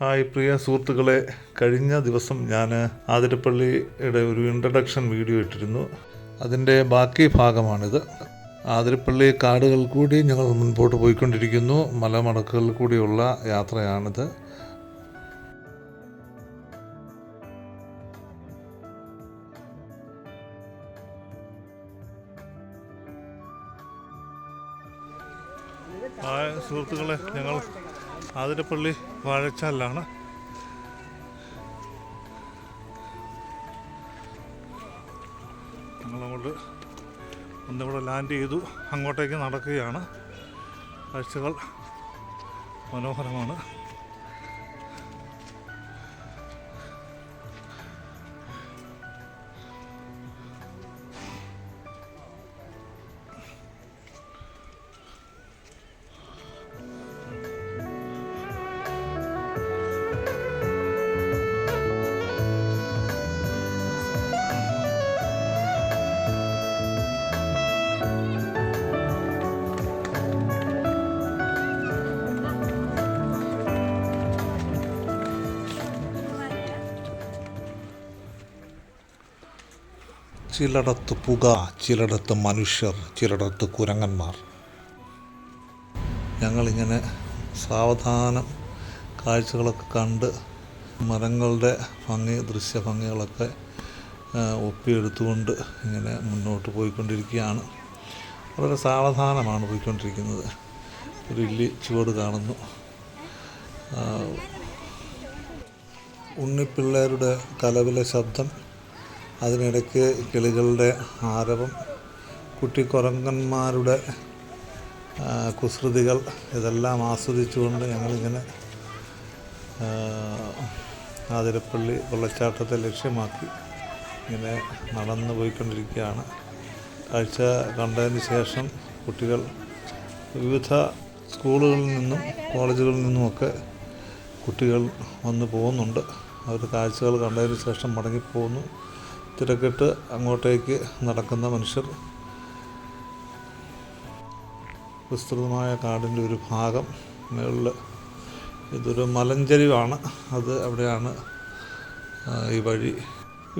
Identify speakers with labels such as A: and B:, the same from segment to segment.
A: Hi പ്രിയ സുഹൃത്തുക്കളെ, കഴിഞ്ഞ ദിവസം ഞാൻ ആതിരപ്പള്ളിയുടെ ഒരു ഇൻട്രഡക്ഷൻ വീഡിയോ ഇട്ടിരുന്നു. അതിൻ്റെ ബാക്കി ഭാഗമാണിത്. ആതിരപ്പള്ളി കാടുകൾ കൂടി ഞങ്ങൾ മുൻപോട്ട് പോയിക്കൊണ്ടിരിക്കുന്നു. മലമടക്കുകളിൽ കൂടിയുള്ള യാത്രയാണിത്. ഹായ് സുഹൃത്തുക്കളെ, ഞങ്ങൾ ആതിരപ്പള്ളി വാഴച്ചാലിലാണ്. ഞങ്ങളങ്ങോട്ട് ഒന്നിവിടെ ലാൻഡ് ചെയ്തു, അങ്ങോട്ടേക്ക് നടക്കുകയാണ്. കാഴ്ചകൾ മനോഹരമാണ്. ചിലയിടത്ത് പുക, ചിലയിടത്ത് മനുഷ്യർ, ചിലയിടത്ത് കുരങ്ങന്മാർ. ഞങ്ങളിങ്ങനെ സാവധാനം കാഴ്ചകളൊക്കെ കണ്ട് മരങ്ങളുടെ ദൃശ്യഭംഗികളൊക്കെ ഒപ്പിയെടുത്തുകൊണ്ട് ഇങ്ങനെ മുന്നോട്ട് പോയിക്കൊണ്ടിരിക്കുകയാണ്. വളരെ സാവധാനമാണ് പോയിക്കൊണ്ടിരിക്കുന്നത്. ഒരു ഇല്ലി ചുവട് കാണുന്നു. ഉണ്ണിപ്പിള്ളേരുടെ കലവിലെ ശബ്ദം, അതിനിടയ്ക്ക് കിളികളുടെ ആരവം, കുട്ടിക്കുരങ്ങന്മാരുടെ കുസൃതികൾ, ഇതെല്ലാം ആസ്വദിച്ചുകൊണ്ട് ഞങ്ങളിങ്ങനെ ആതിരപ്പള്ളി വെള്ളച്ചാട്ടത്തെ ലക്ഷ്യമാക്കി ഇങ്ങനെ നടന്നു പോയിക്കൊണ്ടിരിക്കുകയാണ്. കാഴ്ച കണ്ടതിന് ശേഷം കുട്ടികൾ വിവിധ സ്കൂളുകളിൽ നിന്നും കോളേജുകളിൽ നിന്നുമൊക്കെ കുട്ടികൾ വന്നു പോകുന്നുണ്ട്. അവർ കാഴ്ചകൾ കണ്ടതിന് ശേഷം മടങ്ങിപ്പോകുന്നു. തിരക്കിട്ട് അങ്ങോട്ടേക്ക് നടക്കുന്ന മനുഷ്യർ. വിസ്തൃതമായ കാടിൻ്റെ ഒരു ഭാഗം മുകളിൽ ഇതൊരു മലഞ്ചരിവാണ്. അവിടെയാണ് ഈ വഴി.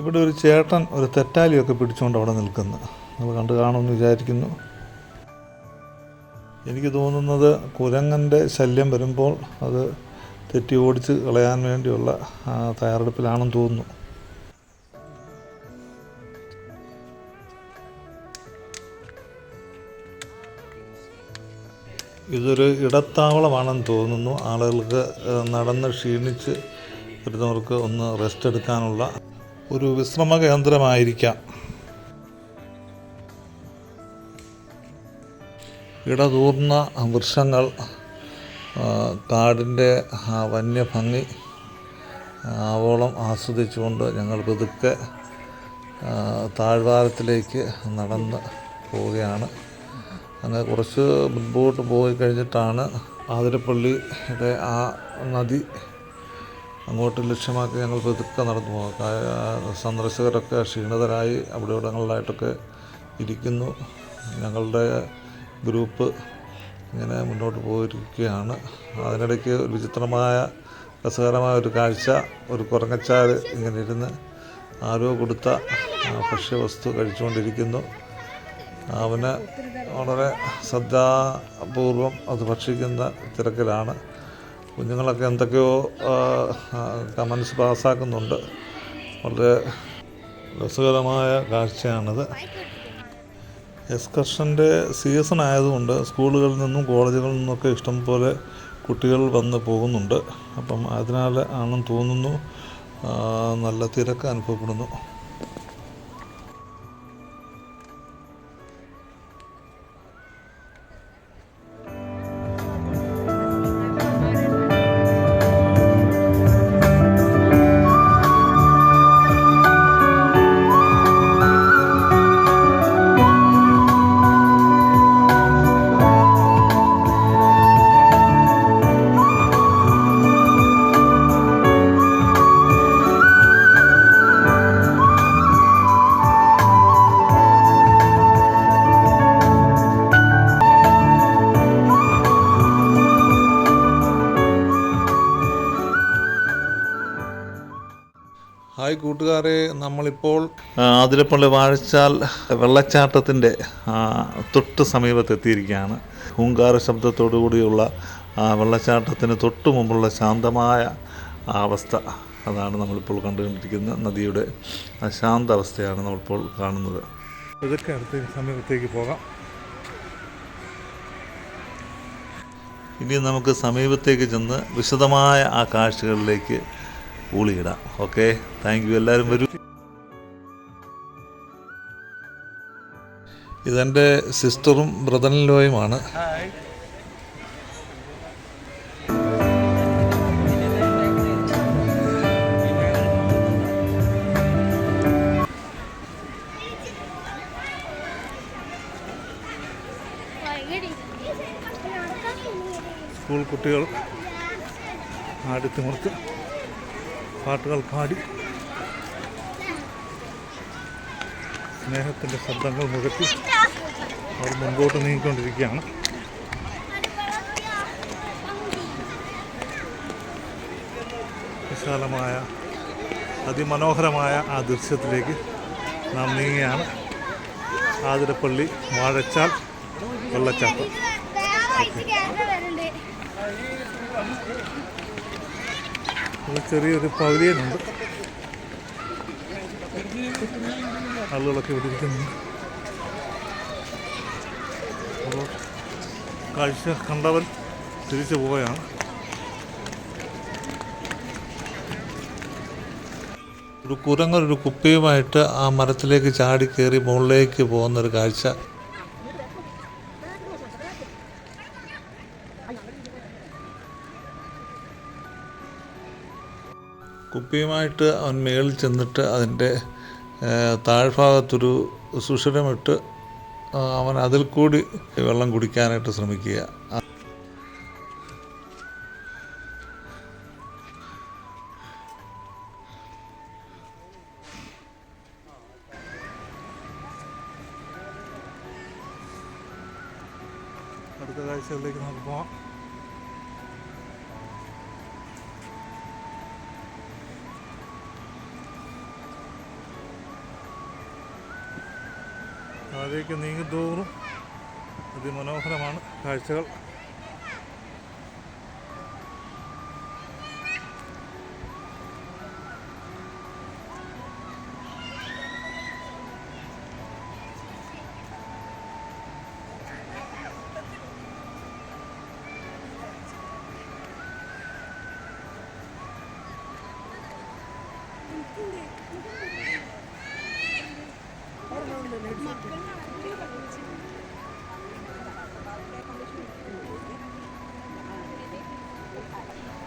A: ഇവിടെ ഒരു ചേട്ടൻ ഒരു തെറ്റാലിയൊക്കെ പിടിച്ചുകൊണ്ട് അവിടെ നിൽക്കുന്നു. നമ്മൾ കണ്ടു കാണുമെന്ന് വിചാരിക്കുന്നു. എനിക്ക് തോന്നുന്നത് കുരങ്ങൻ്റെ ശല്യം വരുമ്പോൾ അത് തെറ്റി ഓടിച്ച് കളയാൻ വേണ്ടിയുള്ള തയ്യാറെടുപ്പിലാണെന്ന് തോന്നുന്നു. ഇതൊരു ഇടത്താവളമാണെന്ന് തോന്നുന്നു. ആളുകൾക്ക് നടന്ന് ക്ഷീണിച്ച് വരുന്നവർക്ക് ഒന്ന് റെസ്റ്റ് എടുക്കാനുള്ള ഒരു വിശ്രമ കേന്ദ്രമായിരിക്കാം. ഇടതൂർന്ന വൃക്ഷങ്ങൾ കാടിൻ്റെ വന്യഭംഗി ആവോളം ആസ്വദിച്ചുകൊണ്ട് ഞങ്ങൾ പതുക്കെ താഴ്വാരത്തിലേക്ക് നടന്ന് പോവുകയാണ്. അങ്ങനെ കുറച്ച് മുൻപോട്ട് പോയി കഴിഞ്ഞിട്ടാണ് ആതിരപ്പള്ളിയുടെ ആ നദി അങ്ങോട്ട് ലക്ഷ്യമാക്കി ഞങ്ങൾ പതുക്കെ നടന്നു പോകും. സന്ദർശകരൊക്കെ ക്ഷീണിതരായി അവിടെ ഇടങ്ങളിലായിട്ടൊക്കെ ഇരിക്കുന്നു. ഞങ്ങളുടെ ഗ്രൂപ്പ് ഇങ്ങനെ മുന്നോട്ട് പോയിരിക്കുകയാണ്. അതിനിടയ്ക്ക് ഒരു വിചിത്രമായ രസകരമായ ഒരു കാഴ്ച, ഒരു കുരങ്ങച്ചാൽ ഇങ്ങനെ ഇരുന്ന് ആരോ കൊടുത്ത ഭക്ഷ്യവസ്തു കഴിച്ചുകൊണ്ടിരിക്കുന്നു. അവന് വളരെ ശ്രദ്ധാപൂർവം അത് ഭക്ഷിക്കുന്ന തിരക്കിലാണ്. കുഞ്ഞുങ്ങളൊക്കെ എന്തൊക്കെയോ കമൻസ് പാസ്സാക്കുന്നുണ്ട്. വളരെ രസകരമായ കാഴ്ചയാണിത്. എക്സ്കർഷൻ്റെ സീസൺ ആയതുകൊണ്ട് സ്കൂളുകളിൽ നിന്നും കോളേജുകളിൽ നിന്നൊക്കെ ഇഷ്ടംപോലെ കുട്ടികൾ വന്ന് പോകുന്നുണ്ട്. അപ്പം അതിനാൽ ആണെന്ന് തോന്നുന്നു നല്ല തിരക്ക് അനുഭവപ്പെടുന്നു. ഹായ് കൂട്ടുകാരെ, നമ്മളിപ്പോൾ ആതിരപ്പള്ളി വാഴച്ചാൽ വെള്ളച്ചാട്ടത്തിൻ്റെ തൊട്ട് സമീപത്തെത്തിയിരിക്കുകയാണ്. ഹൂങ്കാര ശബ്ദത്തോടു കൂടിയുള്ള വെള്ളച്ചാട്ടത്തിന് തൊട്ട് മുമ്പുള്ള ശാന്തമായ അവസ്ഥ, അതാണ് നമ്മളിപ്പോൾ കണ്ടുകൊണ്ടിരിക്കുന്ന നദിയുടെ ശാന്ത അവസ്ഥയാണ് നമ്മളിപ്പോൾ കാണുന്നത്. ഇതൊക്കെ അടുത്ത് സമീപത്തേക്ക് പോകാം. ഇനി നമുക്ക് സമീപത്തേക്ക് ചെന്ന് വിശദമായ ആ കാഴ്ചകളിലേക്ക് ഊളിയിടാം. Okay, thank you. എല്ലാവരും വരൂ. ഇതെൻ്റെ സിസ്റ്ററും ബ്രദറിൻലോയുമാണ്. സ്കൂൾ കുട്ടികൾ ആടിത്തിമിർത്ത് പാട്ടുകൾ പാടി സ്നേഹത്തിൻ്റെ ശബ്ദങ്ങൾ മുഴക്കി അവർ മുൻപോട്ട് നീങ്ങിക്കൊണ്ടിരിക്കുകയാണ്. വിശാലമായ അതിമനോഹരമായ ആ ദൃശ്യത്തിലേക്ക് നാം നീങ്ങുകയാണ്. ആതിരപ്പള്ളി വാഴച്ചാൽ വെള്ളച്ചാട്ടം. ചെറിയൊരു പവലിയനുണ്ട്, ആളുകളൊക്കെ ഇവിടെ ഇരിക്കുന്നുണ്ട്. അപ്പോൾ കാഴ്ച കണ്ടവൻ തിരിച്ചു പോവുകയാണ്. ഒരു കുരങ്ങൊരു കുപ്പിയുമായിട്ട് ആ മരത്തിലേക്ക് ചാടി കയറി മുകളിലേക്ക് പോകുന്നൊരു കാഴ്ച. കുപ്പിയുമായിട്ട് അവൻ മേളിൽ ചെന്നിട്ട് അതിൻ്റെ താഴ്ഭാഗത്തൊരു സുഷിരമിട്ട് അവൻ അതിൽ കൂടി വെള്ളം കുടിക്കാനായിട്ട് ശ്രമിക്കുക. അടുത്ത കാഴ്ചകളിലേക്ക് നമുക്ക് പോകാം. താഴേക്ക് നീങ്ങിത്തോറും അതിമനോഹരമാണ് കാഴ്ചകൾ.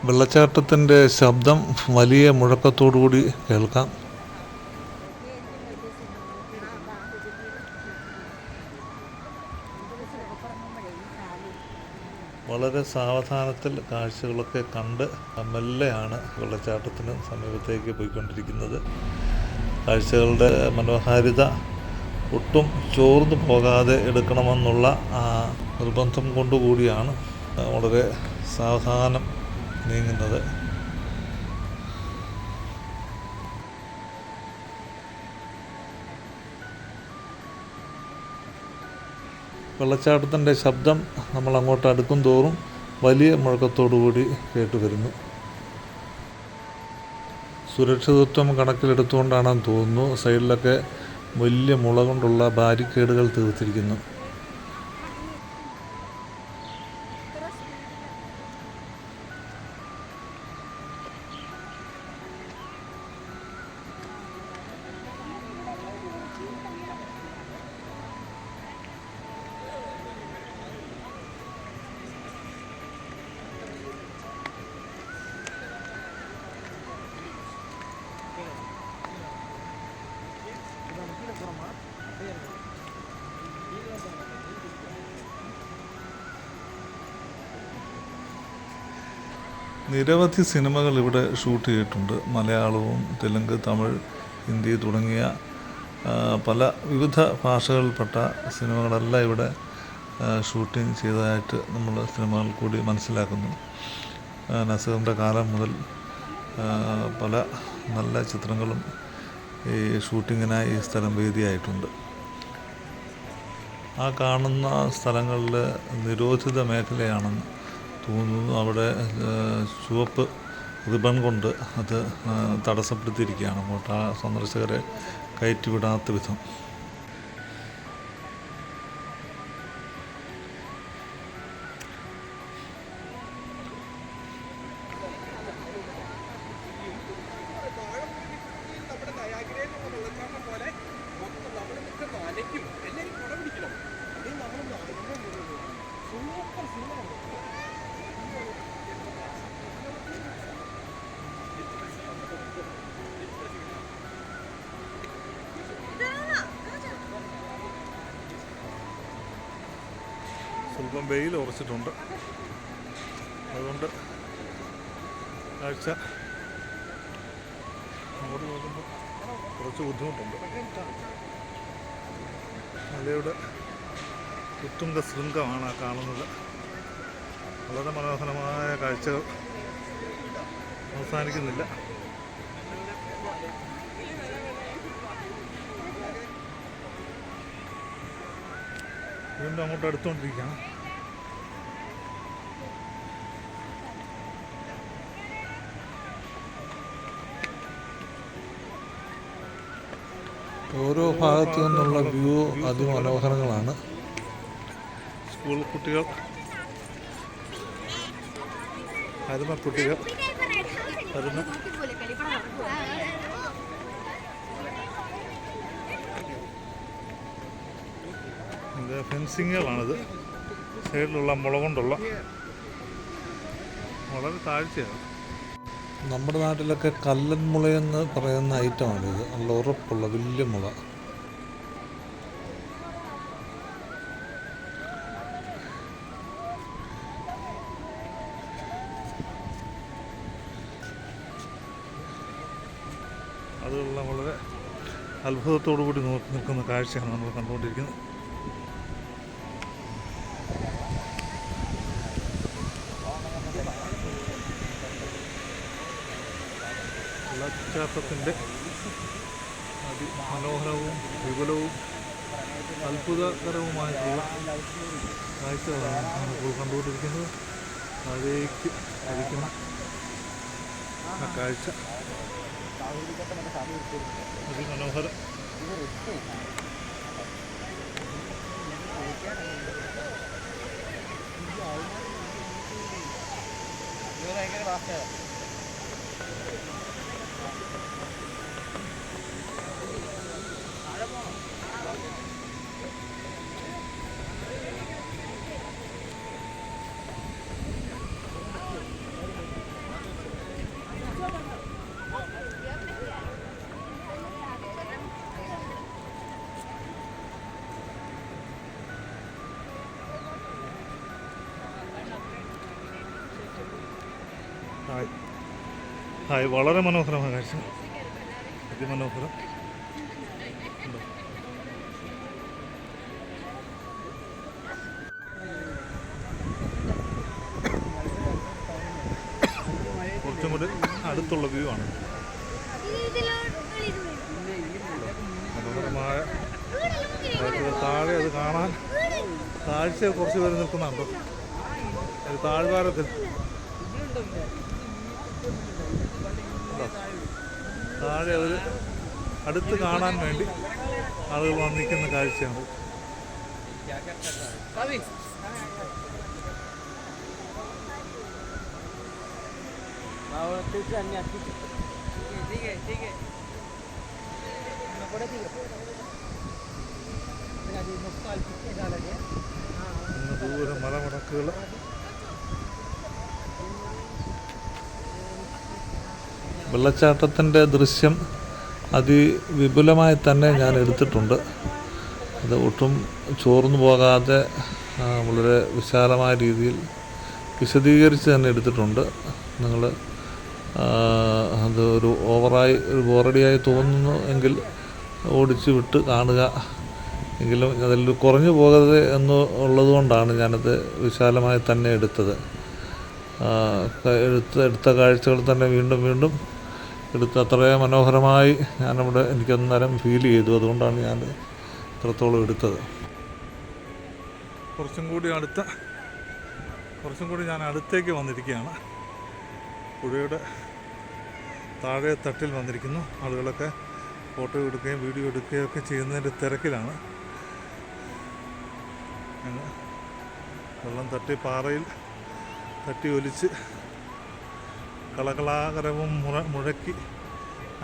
A: വെള്ളച്ചാട്ടത്തിൻ്റെ ശബ്ദം വലിയ മുഴക്കത്തോടുകൂടി കേൾക്കാം. വളരെ സാവധാനത്തിൽ കാഴ്ചകളൊക്കെ കണ്ട് മെല്ലെയാണ് വെള്ളച്ചാട്ടത്തിന് സമീപത്തേക്ക് പോയിക്കൊണ്ടിരിക്കുന്നത്. കാഴ്ചകളുടെ മനോഹാരിത ഒട്ടും ചോർന്നു പോകാതെ എടുക്കണമെന്നുള്ള നിർബന്ധം കൊണ്ടുകൂടിയാണ് വളരെ സാവധാനം നീങ്ങുന്നത്. വെള്ളച്ചാട്ടത്തിൻ്റെ ശബ്ദം നമ്മൾ അങ്ങോട്ട് അടുക്കും തോറും വലിയ മുഴക്കത്തോടുകൂടി കേട്ടുവരുന്നു. സുരക്ഷിതത്വം കണക്കിലെടുത്തുകൊണ്ടാണെന്ന് തോന്നുന്നു സൈഡിലൊക്കെ വലിയ മുള കൊണ്ടുള്ള ബാരിക്കേഡുകൾ തീർത്തിരിക്കുന്നു. നിരവധി സിനിമകൾ ഇവിടെ ഷൂട്ട് ചെയ്തിട്ടുണ്ട്. മലയാളവും തെലുങ്ക്, തമിഴ്, ഹിന്ദി തുടങ്ങിയ പല വിവിധ ഭാഷകളിൽപ്പെട്ട സിനിമകളെല്ലാം ഇവിടെ ഷൂട്ടിംഗ് ചെയ്തതായിട്ട് നമ്മൾ സിനിമകൾ കൂടി മനസ്സിലാക്കുന്നു. നസീറിൻ്റെ കാലം മുതൽ പല നല്ല ചിത്രങ്ങളും ഈ ഷൂട്ടിങ്ങിനായി ഈ സ്ഥലം വേദിയായിട്ടുണ്ട്. ആ കാണുന്ന സ്ഥലങ്ങളിൽ നിരോധിത മേഖലയാണെന്ന് തോന്നുന്നു. അവിടെ ചുവപ്പ് റിബൺ കൊണ്ട് അത് തടസ്സപ്പെടുത്തിയിരിക്കുകയാണ്, അങ്ങോട്ട് ആ സന്ദർശകരെ കയറ്റിവിടാത്ത വിധം. സ്വല്പം വെയിൽ ഉറച്ചിട്ടുണ്ട്, അതുകൊണ്ട് കാഴ്ച അങ്ങോട്ട് നോക്കുമ്പോൾ കുറച്ച് ബുദ്ധിമുട്ടുണ്ട്. മലയുടെ ഉത്തുംഗ ശൃംഗമാണ് ആ കാണുന്നത്. വളരെ മനോഹരമായ കാഴ്ചകൾ അവസാനിക്കുന്നില്ല. വീണ്ടും അങ്ങോട്ട് അടുത്തുകൊണ്ടിരിക്കുകയാണ്. ഓരോ ഭാഗത്തു നിന്നുള്ള വ്യൂ അതിമനോഹരങ്ങളാണ്. സ്കൂൾ കുട്ടികൾ, കുട്ടികൾ വരുന്ന ഫെൻസിങ്ങുകളാണിത്. സൈഡിലുള്ള മുള കൊണ്ടുള്ള വളരെ താഴ്ചയാണ്. നമ്മുടെ നാട്ടിലൊക്കെ കല്ലൻ മുളയെന്ന് പറയുന്ന ഐറ്റമാണിത്. നല്ല ഉറപ്പുള്ള വലിയ മുള. അതുള്ള വളരെ അത്ഭുതത്തോടു കൂടി നോക്കി നിൽക്കുന്ന കാഴ്ചയാണ് നമ്മൾ കണ്ടുകൊണ്ടിരിക്കുന്നത്. വെള്ളച്ചാട്ടത്തിൻ്റെ അതിമനോഹരവും വിപുലവും അത്ഭുതകരവുമായിട്ടുള്ള കാഴ്ചകളാണ് നമ്മളിപ്പോൾ കണ്ടുകൊണ്ടിരിക്കുന്നത്. താഴേക്ക് അടിക്കുന്ന ആ കാഴ്ച അതിമനോഹരം. ഹായ്, വളരെ മനോഹരമായ കാഴ്ച, അതിമനോഹരം. കുറച്ചും കൂടി അടുത്തുള്ള വ്യൂ ആണ്. മനോഹരമായ താഴെ അത് കാണാൻ താഴ്ച കുറച്ച് പേര് നിൽക്കുന്നുണ്ടോ? അത് താഴ്വാരത്തിൽ താഴെ അവർ അടുത്ത് കാണാൻ വേണ്ടി ആളുകൾ വന്നിരിക്കുന്ന കാഴ്ചയാണ്. ദൂരെ മലമടക്കുകൾ, വെള്ളച്ചാട്ടത്തിൻ്റെ ദൃശ്യം അതിവിപുലമായി തന്നെ ഞാൻ എടുത്തിട്ടുണ്ട്. അത് ഒട്ടും ചോർന്നു പോകാതെ വളരെ വിശാലമായ രീതിയിൽ വിശദീകരിച്ച് തന്നെ എടുത്തിട്ടുണ്ട്. നിങ്ങൾ അത് ഒരു ബോറടിയായി തോന്നുന്നു എങ്കിൽ ഓടിച്ചു വിട്ട് കാണുക. എങ്കിലും അതിൽ കുറഞ്ഞു പോകരുത് എന്നുള്ളത് കൊണ്ടാണ് ഞാനത് വിശാലമായി തന്നെ എടുത്തത്. എടുത്ത കാഴ്ചകൾ തന്നെ വീണ്ടും വീണ്ടും എടുത്ത് അത്രയും മനോഹരമായി ഞാനവിടെ എനിക്കന്നേരം ഫീൽ ചെയ്തു. അതുകൊണ്ടാണ് ഞാൻ ഇത്രത്തോളം എടുത്തത്. കുറച്ചും കൂടി ഞാൻ അടുത്തേക്ക് വന്നിരിക്കുകയാണ്. പുഴയുടെ താഴെ തട്ടിൽ വന്നിരിക്കുന്നു. ആളുകളൊക്കെ ഫോട്ടോ എടുക്കുകയും വീഡിയോ എടുക്കുകയും ഒക്കെ ചെയ്യുന്നതിൻ്റെ തിരക്കിലാണ്. വെള്ളം പാറയിൽ തട്ടി ഒലിച്ച് കളകളാകരവും മുഴക്കി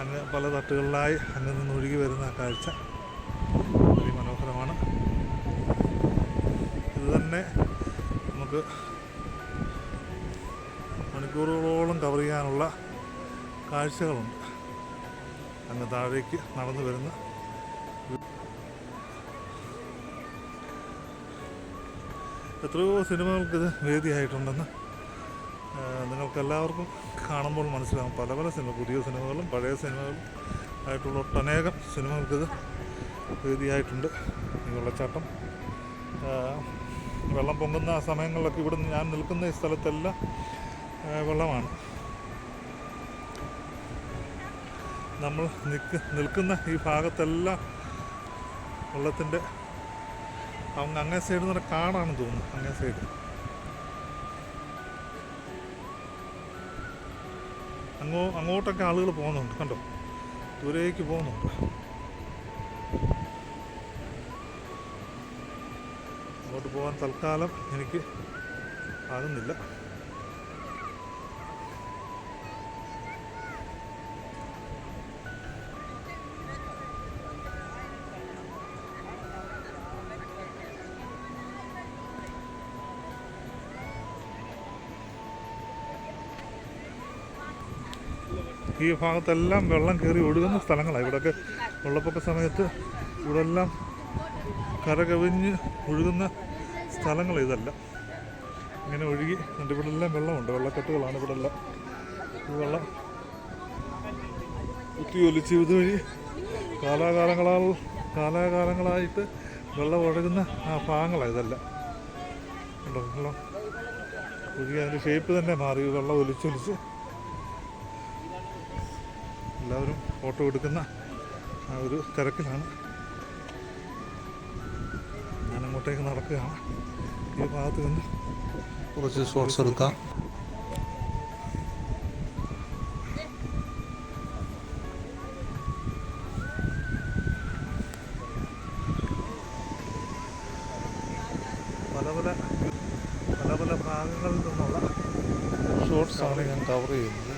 A: അങ്ങ് പല തട്ടുകളിലായി അങ്ങ് നിന്ന് ഒഴുകി വരുന്ന കാഴ്ച മനോഹരമാണ്. ഇത് തന്നെ നമുക്ക് മണിക്കൂറുകളോളം കവർ ചെയ്യാനുള്ള കാഴ്ചകളുണ്ട്. അങ്ങ് താഴേക്ക് നടന്നു വരുന്ന എത്രയോ സിനിമകൾക്കിത് വേദിയായിട്ടുണ്ടെന്ന് നിങ്ങൾക്കെല്ലാവർക്കും കാണുമ്പോൾ മനസ്സിലാകും. പല സിനിമ, പുതിയ സിനിമകളും പഴയ സിനിമകളും ആയിട്ടുള്ള ഒട്ടനേകം സിനിമകൾക്കിത് വേദിയായിട്ടുണ്ട്. ഈ വെള്ളച്ചാട്ടം വെള്ളം പൊങ്ങുന്ന സമയങ്ങളിലൊക്കെ ഇവിടുന്ന് ഞാൻ നിൽക്കുന്ന ഈ സ്ഥലത്തെല്ലാം വെള്ളമാണ്. നമ്മൾ നിൽക്കുന്ന ഈ ഭാഗത്തെല്ലാം വെള്ളത്തിൻ്റെ അങ്ങേ സൈഡ് നിന്ന് കാടാണെന്ന് തോന്നുന്നു. അങ്ങേ സൈഡ് അങ്ങോട്ടൊക്കെ ആളുകൾ പോകുന്നുണ്ട്. കണ്ടോ, ദൂരേക്ക് പോകുന്നുണ്ട്. അങ്ങോട്ട് പോകാൻ തൽക്കാലം എനിക്ക് ആകുന്നില്ല. ഈ ഭാഗത്തെല്ലാം വെള്ളം കയറി ഒഴുകുന്ന സ്ഥലങ്ങളാണ്. ഇവിടെയൊക്കെ വെള്ളപ്പൊക്ക സമയത്ത് ഇവിടെല്ലാം കരകവിഞ്ഞ് ഒഴുകുന്ന സ്ഥലങ്ങൾ ഇതെല്ലാം. ഇങ്ങനെ ഒഴുകി ഇവിടെ എല്ലാം വെള്ളമുണ്ട്, വെള്ളക്കെട്ടുകളാണ് ഇവിടെ എല്ലാം. ഈ വെള്ളം കുത്തിയൊലിച്ച് ഇതുവഴി കാലാകാലങ്ങളായിട്ട് വെള്ളം ഒഴുകുന്ന ആ ഭാഗങ്ങളാണ് ഇതെല്ലാം. ഉണ്ടോ, വെള്ളം ഒഴുകി അതിൻ്റെ ഷേപ്പ് തന്നെ മാറി, വെള്ളം ഒലിച്ചൊലിച്ച്. എല്ലാവരും ഫോട്ടോ എടുക്കുന്ന ആ ഒരു തിരക്കിലാണ്. ഞാൻ അങ്ങോട്ടേക്ക് നടക്കുകയാണ്. ഈ ഭാഗത്ത് നിന്ന് കുറച്ച് ഷോട്ട്സ് എടുക്കാം. പല ഭാഗങ്ങളിൽ നിന്നുള്ള ഷോട്ട്സാണ് ഞാൻ കവർ ചെയ്യുന്നത്.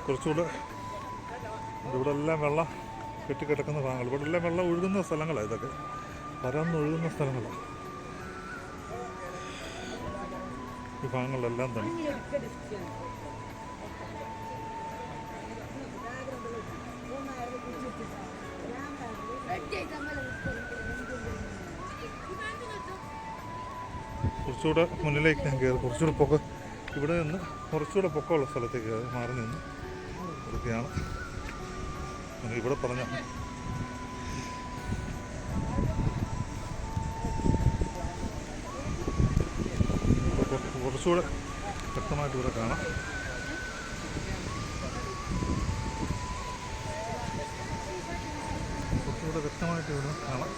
A: കുറച്ചുകൂടെ ഇവിടെ എല്ലാം വെള്ളം കെട്ടിക്കിടക്കുന്ന ഭാഗങ്ങൾ, ഇവിടെ എല്ലാം വെള്ളം ഒഴുകുന്ന സ്ഥലങ്ങളാണ്. ഇതൊക്കെ പരന്നൊഴുകുന്ന സ്ഥലങ്ങളാണ് ഈ ഭാഗങ്ങളിലെല്ലാം തന്നെ. കുറച്ചുകൂടെ മുന്നിലേക്ക് ഞാൻ കയറി, കുറച്ചുകൂടെ പൊക്കം, ഇവിടെ നിന്ന് കുറച്ചുകൂടെ പൊക്കമുള്ള സ്ഥലത്തേക്ക് മാറി നിന്ന് ഇതൊക്കെയാണ് ഇവിടെ പറഞ്ഞ കുറച്ചുകൂടെ വ്യക്തമായിട്ട് ഇവിടെ കാണാം. കുറച്ചുകൂടെ വ്യക്തമായിട്ട് ഇവിടെ കാണാം.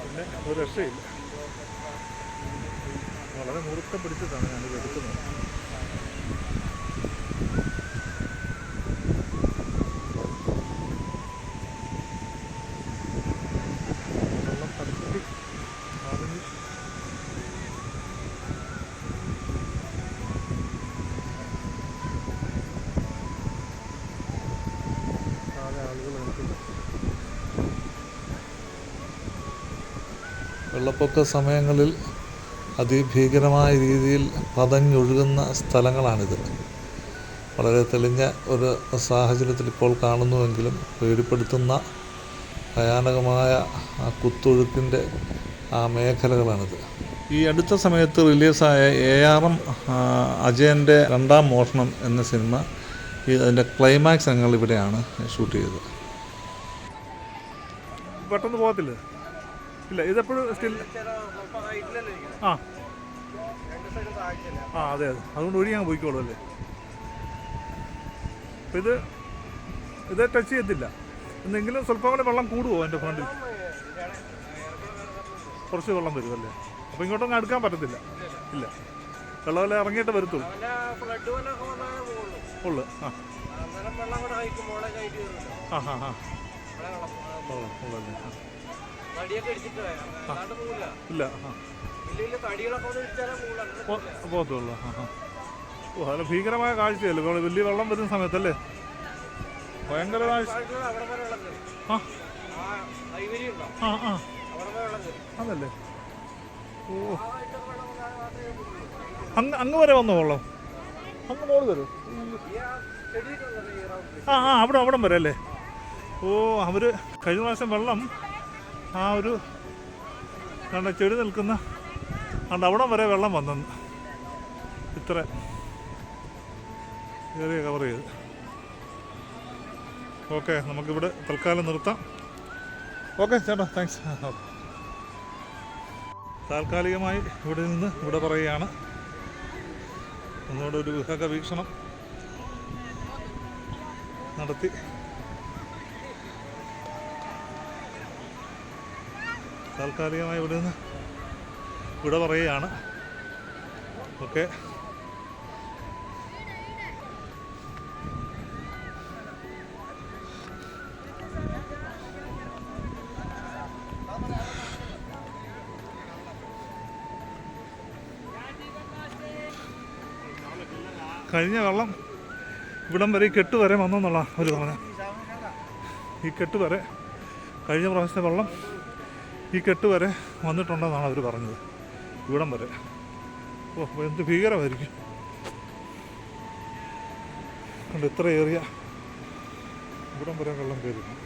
A: പിന്നെ ഒരു രക്ഷയില്ല, വളരെ മുറുക്കം പിടിച്ചിട്ടാണ് ഞാനിത് എടുക്കുന്നത്. വെള്ളം പരത്തി അറിഞ്ഞ് താഴെ ആളുകൾ നിൽക്കുന്നു. വെള്ളപ്പൊക്ക സമയങ്ങളിൽ അതിഭീകരമായ രീതിയിൽ പതഞ്ഞൊഴുകുന്ന സ്ഥലങ്ങളാണിത്. വളരെ തെളിഞ്ഞ ഒരു സാഹചര്യത്തിൽ ഇപ്പോൾ കാണുന്നുവെങ്കിലും പേടിപ്പെടുത്തുന്ന ഭയാനകമായ ആ കുത്തൊഴുക്കിൻ്റെ ആ മേഖലകളാണിത്. ഈ അടുത്ത സമയത്ത് റിലീസായ ARM അജയൻ്റെ രണ്ടാം മോഷണം എന്ന സിനിമ അതിൻ്റെ ക്ലൈമാക്സ് ഞങ്ങൾ ഇവിടെയാണ് ഷൂട്ട് ചെയ്തത്.
B: പെട്ടെന്ന് പോകത്തില്ല. ഇല്ല, ഇതെപ്പോഴും സ്റ്റിൽ ആ അതെ അതുകൊണ്ട് ഒഴിയാൻ പോയിക്കോളൂ അല്ലേ. അപ്പം ഇത് ടച്ച് ചെയ്യത്തില്ല. എന്തെങ്കിലും സ്വല്പം കൂടെ വെള്ളം കൂടുമോ എൻ്റെ ഫ്രണ്ടിൽ? കുറച്ച് വെള്ളം വരുമല്ലേ? അപ്പോൾ ഇങ്ങോട്ടൊന്നും അടുക്കാൻ പറ്റത്തില്ല. ഇല്ല, വെള്ളമെല്ലാം ഇറങ്ങിയിട്ട് വരത്തുള്ളൂ. ഉള്ളു ഇല്ല പോകത്തുള്ളൂ. ഓ, നല്ല ഭീകരമായ കാഴ്ചയല്ലേ വലിയ വെള്ളം വരുന്ന സമയത്തല്ലേ? ഭയങ്കര കാഴ്ച. അതല്ലേ? ഓ, അങ്ങ് വരെ വന്നോ വെള്ളം? അങ്ങ് മോള് വരും. അവിടം വരെ അല്ലേ? ഓ, അവർ കഴിഞ്ഞ പ്രാവശ്യം വെള്ളം ആ ഒരു ചെടി നിൽക്കുന്ന അവിടം വരെ വെള്ളം വന്നെന്ന്. ഇത്ര ഏരിയ കവർ ചെയ്ത്. ഓക്കെ, നമുക്കിവിടെ തൽക്കാലം നിർത്താം. ഓക്കെ ചേട്ടാ, താങ്ക്സ്. താൽക്കാലികമായി ഇവിടെ നിന്ന് ഇവിടെ പറയുകയാണ്. ഒന്നുകൂടെ ഒരു വിഹക വീക്ഷണം നടത്തി താൽക്കാലികമായി ഇവിടെ നിന്ന് ഇവിടെ പറയുകയാണ്. ഓക്കെ, കഴിഞ്ഞ വെള്ളം ഇവിടം വരെ ഈ കെട്ട് വരെ വന്നെന്നുള്ള അവർ പറഞ്ഞ. ഈ കെട്ട് വരെ കഴിഞ്ഞ പ്രാവശ്യത്തെ വെള്ളം ഈ കെട്ട് വരെ വന്നിട്ടുണ്ടെന്നാണ് അവർ പറഞ്ഞത്. ഇവിടം വരെ. ഓ, എന്ത് ഭീകരമായിരിക്കും. കണ്ട് ഇത്ര ഏറിയ ഇവിടം വരെ വെള്ളം കയറിയിരുന്നു.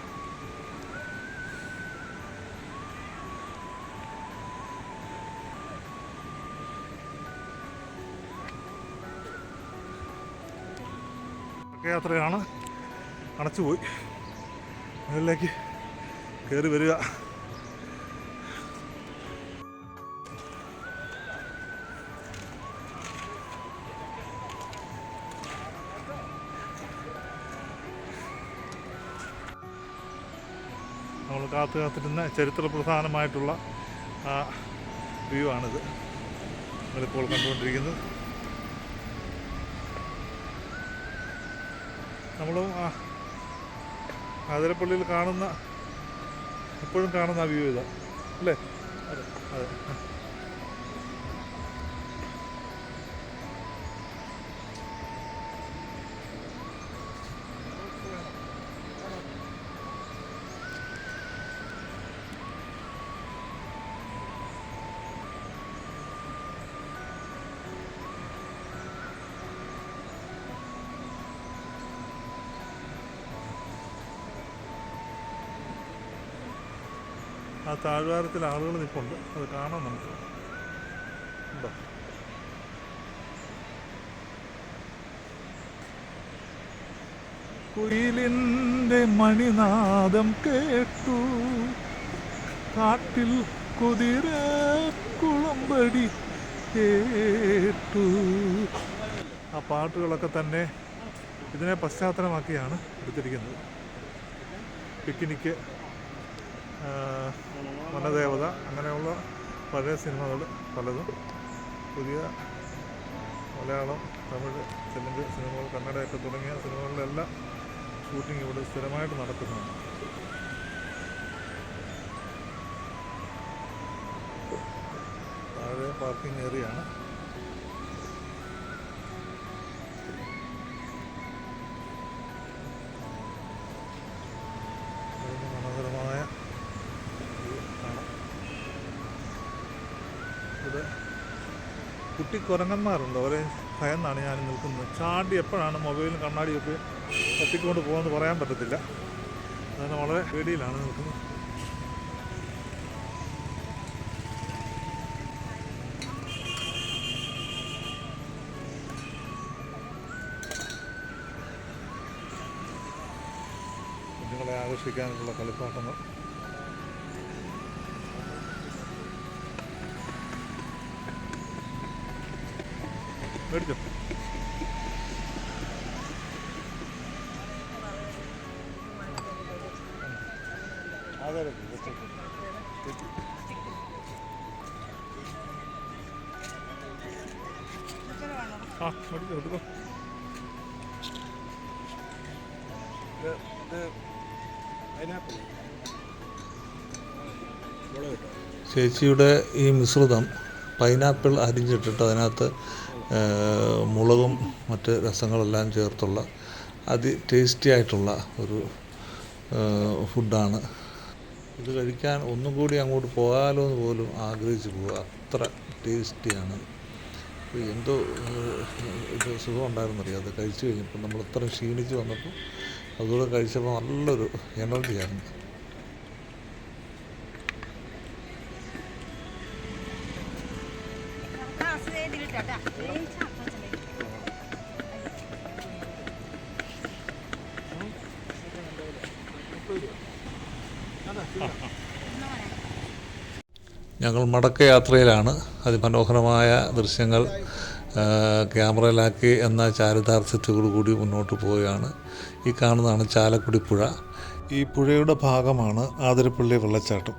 B: യാത്രയാണ്, അടച്ചുപോയി. അതിലേക്ക് കയറി വരിക. നമ്മൾ കാത്തിരുന്ന ചരിത്ര പ്രധാനമായിട്ടുള്ള ആ വ്യൂ ആണിത് നമ്മളിപ്പോൾ കണ്ടുകൊണ്ടിരിക്കുന്നത്. നമ്മളും ആതിരപ്പള്ളിയിൽ കാണുന്ന എപ്പോഴും കാണുന്ന ആ വ്യൂ ഇതാ അല്ലേ? അതെ അതെ. ആ താഴ്വാരത്തിൽ ആളുകൾ നിൽപ്പുണ്ട്, അത് കാണാം നമുക്ക്. ഉണ്ടോ? കുയിലിൻ്റെ മണിനാദം കേട്ടു, കാട്ടിൽ കുതിര കുളമ്പടി കേട്ടു. ആ പാട്ടുകളൊക്കെ തന്നെ ഇതിനെ പശ്ചാത്തലമാക്കിയാണ് എടുത്തിരിക്കുന്നത്. പിക്നിക്ക്, വനദേവത, അങ്ങനെയുള്ള പഴയ സിനിമകൾ പലതും പുതിയ മലയാളം, തമിഴ്, തെലുങ്ക് സിനിമകൾ, കന്നഡയൊക്കെ തുടങ്ങിയ സിനിമകളിലെല്ലാം ഷൂട്ടിംഗ് ഇവിടെ സ്ഥിരമായിട്ട് നടക്കുന്നതാണ്. താഴെ പാർക്കിംഗ് ഏരിയയാണ്. മനോഹരമായ കാണാം. കുട്ടി കുരങ്ങന്മാരുണ്ട്, അവരെ ഭയന്നാണ് ഞാൻ നിൽക്കുന്നത്. ചാടി എപ്പോഴാണ് മൊബൈലും കണ്ണാടിയൊക്കെ തട്ടിക്കൊണ്ട് പോകുമെന്ന് പറയാൻ പറ്റത്തില്ല. അങ്ങനെ വളരെ പേടിയിലാണ് നിൽക്കുന്നത്. കുഞ്ഞുങ്ങളെ ആകർഷിക്കാനുള്ള കളിപ്പാട്ടങ്ങൾ. മേടിച്ചോ? ആ മേടിച്ചോ, എടുക്കോ.
A: ചേച്ചിയുടെ ഈ മിശ്രിതം പൈനാപ്പിൾ അരിഞ്ഞിട്ടിട്ട് അതിനകത്ത് മുളകും മറ്റ് രസങ്ങളെല്ലാം ചേർത്തുള്ള ടേസ്റ്റി ആയിട്ടുള്ള ഒരു ഫുഡാണ്. ഇത് കഴിക്കാൻ ഒന്നും കൂടി അങ്ങോട്ട് പോകാലോ എന്ന് പോലും ആഗ്രഹിച്ചു പോവുക, അത്ര ടേസ്റ്റിയാണ്. എന്തോ ഇത് സുഖം ഉണ്ടായിരുന്നറിയാം അത് കഴിച്ചു കഴിഞ്ഞപ്പോൾ. നമ്മൾ ഇത്ര ക്ഷീണിച്ച് വന്നപ്പോൾ അതുകൂടെ കഴിച്ചപ്പോൾ നല്ലൊരു എനർജിയായിരുന്നു. ഞങ്ങൾ മടക്കയാത്രയിലാണ്. അതിമനോഹരമായ ദൃശ്യങ്ങൾ ക്യാമറയിലാക്കി എന്ന ചാരിതാർത്ഥ്യത്തോടുകൂടി മുന്നോട്ട് പോവുകയാണ്. ഈ കാണുന്നതാണ് ചാലക്കുടി പുഴ. ഈ പുഴയുടെ ഭാഗമാണ് ആതിരപ്പള്ളി വെള്ളച്ചാട്ടം.